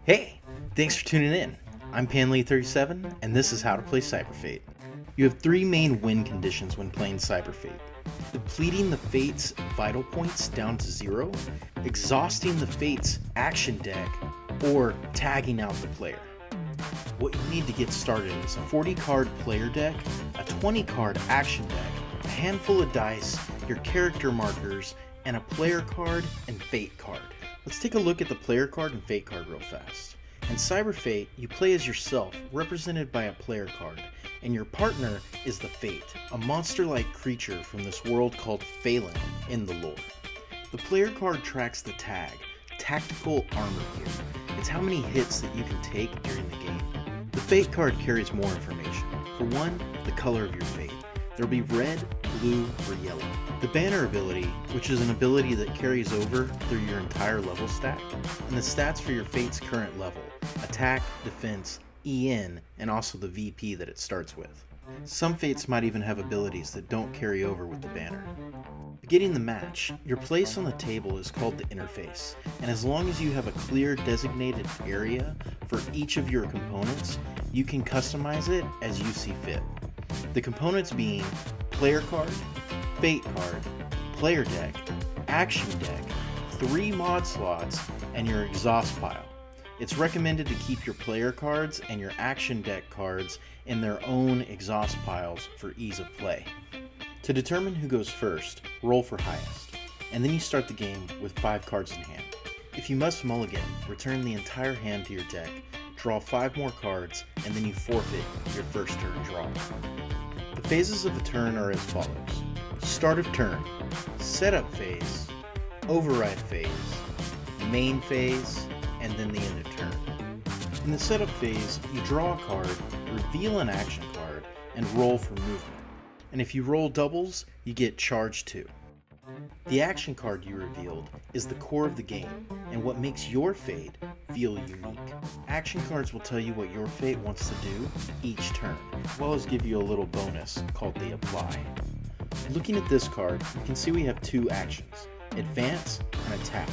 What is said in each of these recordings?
Hey, thanks for tuning in. I'm Panlee37, and this is how to play CybrFate. You have three main win conditions when playing CybrFate: depleting the Fate's vital points down to 0, exhausting the Fate's action deck, or tagging out the player. What you need to get started is a 40-card player deck, a 20-card action deck, a handful of dice, your character markers, and a player card and Fate card. Let's take a look at the player card and Fate card real fast. In CybrFate, you play as yourself, represented by a player card, and your partner is the Fate, a monster-like creature from this world called Phelan in the lore. The player card tracks the tag, Tactical Armor Gear. It's how many hits that you can take during the game. The Fate card carries more information. For one, the color of your Fate. There'll be red, blue, or yellow. The banner ability, which is an ability that carries over through your entire level stack, and the stats for your Fate's current level: attack, defense, EN, and also the VP that it starts with. Some Fates might even have abilities that don't carry over with the banner. Beginning the match, your place on the table is called the interface, and as long as you have a clear designated area for each of your components, you can customize it as you see fit. The components being player card, Fate card, player deck, action deck, 3 mod slots, and your exhaust pile. It's recommended to keep your player cards and your action deck cards in their own exhaust piles for ease of play. To determine who goes first, roll for highest, and then you start the game with 5 cards in hand. If you must mulligan, return the entire hand to your deck, draw 5 more cards, and then you forfeit your first turn draw. The phases of a turn are as follows: start of turn, setup phase, override phase, main phase, and then the end of turn. In the setup phase, you draw a card, reveal an action card, and roll for movement. And if you roll doubles, you get charge 2. The action card you revealed is the core of the game and what makes your Fate feel unique. Action cards will tell you what your Fate wants to do each turn, as well as give you a little bonus called the apply. Looking at this card, you can see we have 2 actions: advance and attack.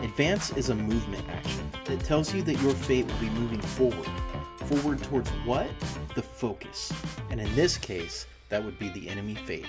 Advance is a movement action that tells you that your Fate will be moving forward. Forward towards what? The focus. And in this case, that would be the enemy Fate.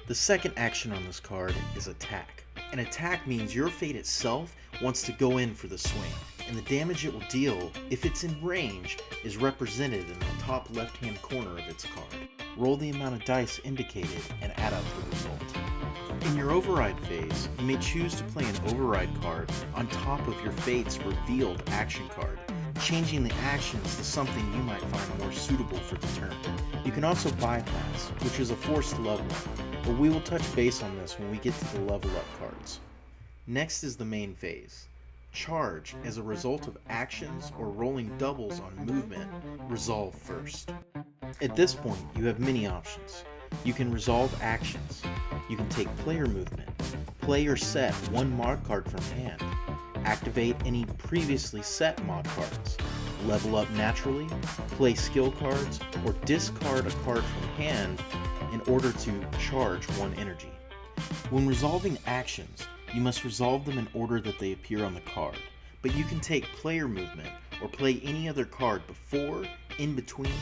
The second action on this card is attack. An attack means your Fate itself wants to go in for the swing, and the damage it will deal, if it's in range, is represented in the top left-hand corner of its card. Roll the amount of dice indicated and add up the result. In your override phase, you may choose to play an override card on top of your Fate's revealed action card, changing the actions to something you might find more suitable for the turn. You can also bypass, which is a forced level up, but we will touch base on this when we get to the level up cards. Next is the main phase. Charge, as a result of actions or rolling doubles on movement, resolve first. At this point, you have many options. You can resolve actions. You can take player movement, play or set 1 mod card from hand, activate any previously set mod cards, level up naturally, play skill cards, or discard a card from hand in order to charge 1 energy. When resolving actions, you must resolve them in order that they appear on the card, but you can take player movement or play any other card before, in between,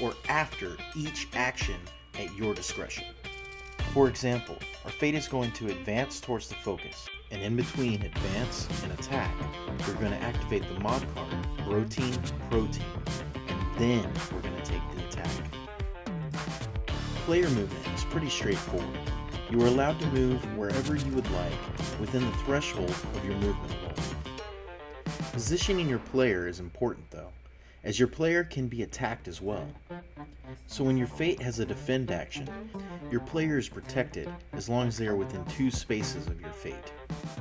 or after each action at your discretion. For example, our Fate is going to advance towards the focus, and in between advance and attack, we're going to activate the mod card, Protein, and then we're going to take the attack. Player movement is pretty straightforward. You are allowed to move wherever you would like within the threshold of your movement roll. Positioning your player is important though, as your player can be attacked as well. So when your Fate has a defend action, your player is protected as long as they are within 2 spaces of your Fate.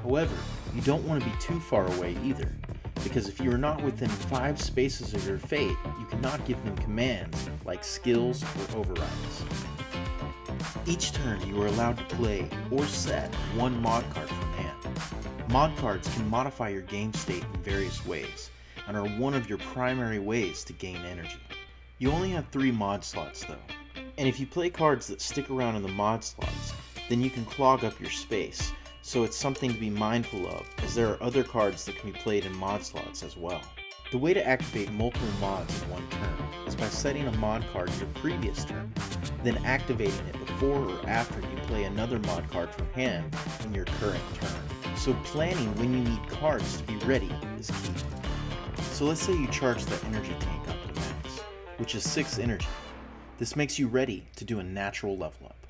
However, you don't want to be too far away either, because if you are not within 5 spaces of your Fate, you cannot give them commands like skills or overrides. Each turn you are allowed to play or set 1 mod card from hand. Mod cards can modify your game state in various ways, and are one of your primary ways to gain energy. You only have 3 mod slots though, and if you play cards that stick around in the mod slots, then you can clog up your space, so it's something to be mindful of, as there are other cards that can be played in mod slots as well. The way to activate multiple mods in one turn is by setting a mod card your previous turn, then activating it before or after you play another mod card from hand in your current turn. So planning when you need cards to be ready is key. So let's say you charge the energy tank up to max, which is 6 energy. This makes you ready to do a natural level up.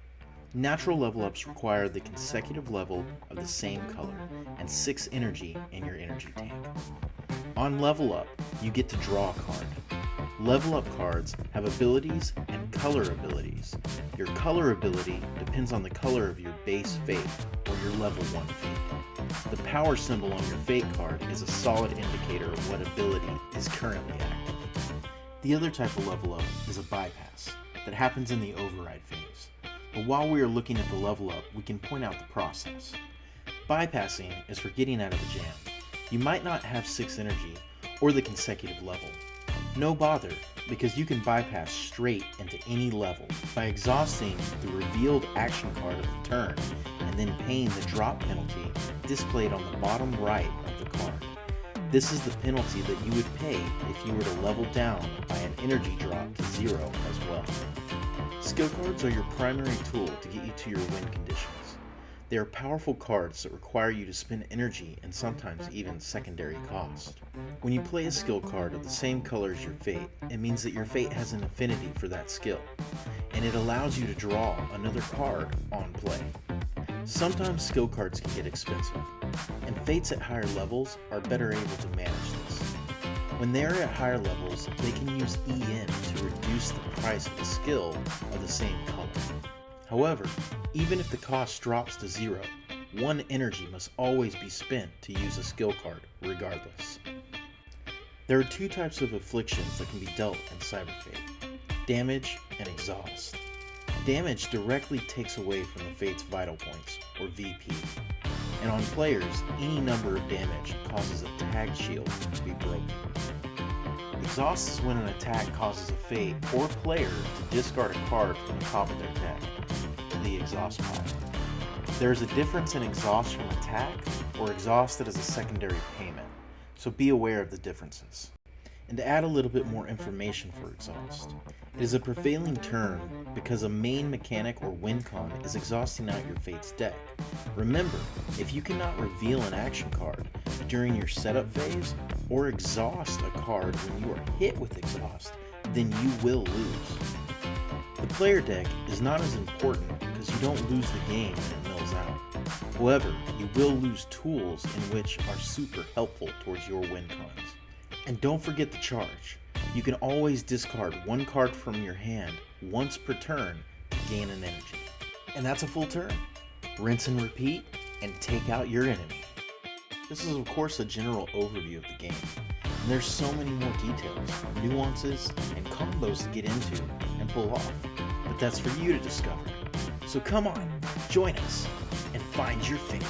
Natural level ups require the consecutive level of the same color and 6 energy in your energy tank. On level up, you get to draw a card. Level up cards have abilities and color abilities. Your color ability depends on the color of your base fate or your level 1 fate. The power symbol on your fate card is a solid indicator of what ability is currently active. The other type of level up is a bypass that happens in the override phase. But while we are looking at the level up, we can point out the process. Bypassing is for getting out of a jam. You might not have 6 energy or the consecutive level. No bother, because you can bypass straight into any level by exhausting the revealed action card of the turn and then paying the drop penalty displayed on the bottom right of the card. This is the penalty that you would pay if you were to level down by an energy drop to 0 as well. Skill cards are your primary tool to get you to your win conditions. They are powerful cards that require you to spend energy and sometimes even secondary cost. When you play a skill card of the same color as your fate, it means that your fate has an affinity for that skill, and it allows you to draw another card on play. Sometimes skill cards can get expensive, and fates at higher levels are better able to manage this. When they are at higher levels, they can use EN to reduce the price of a skill of the same color. However, even if the cost drops to 0, 1 energy must always be spent to use a skill card, regardless. There are 2 types of afflictions that can be dealt in CybrFate: damage and exhaust. Damage directly takes away from the Fate's vital points, or VP, and on players, any number of damage causes a tagged shield to be broken. Exhaust is when an attack causes a Fate or player to discard a card from the top of their deck to the exhaust pile. There is a difference in exhaust from attack or exhaust that is a secondary payment, so be aware of the differences. And to add a little bit more information for exhaust, it is a prevailing term because a main mechanic or win con is exhausting out your Fate's deck. Remember, if you cannot reveal an action card during your setup phase or exhaust a card when you are hit with exhaust, then you will lose. The player deck is not as important because you don't lose the game when it mills out. However, you will lose tools in which are super helpful towards your win cons. And don't forget the charge. You can always discard 1 card from your hand once per turn to gain an energy. And that's a full turn. Rinse and repeat, and take out your enemy. This is of course a general overview of the game, and there's so many more details, nuances, and combos to get into and pull off, but that's for you to discover. So come on, join us, and find your fate.